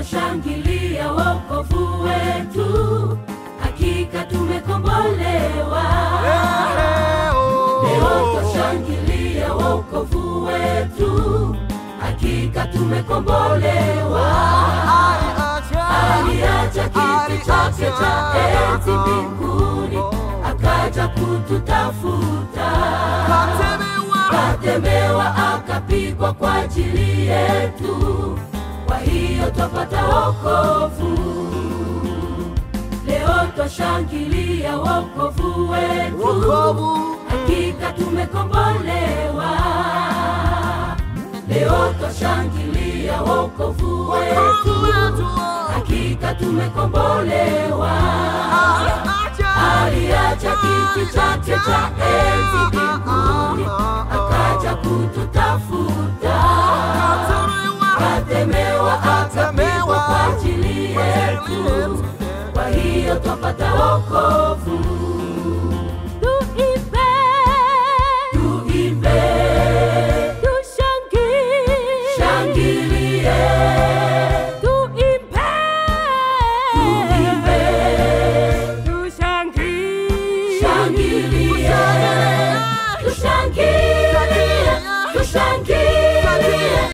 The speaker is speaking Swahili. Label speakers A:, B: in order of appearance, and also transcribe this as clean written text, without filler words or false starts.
A: twashangilia wokovu wetu, hakika tumekombolewa. Leo twashangilia wokovu wetu, hakika tumekombolewa. Aliacha kiti chake cha enzi mbinguni, akaja kututafuta. Katemewa akapigwa kwa ajili yetu, kwa hiyo twapata wokovu. Leo twashangilia wokovu wetu, hakika tumekombolewa. Leo twashangilia wokovu wetu, hakika tumekombolewa. Aliacha kiti chake cha enzi mbinguni, akaja kututafuta. Katemewa akapigwa kwa ajili yetu, kwa hiyo twapata wokovu.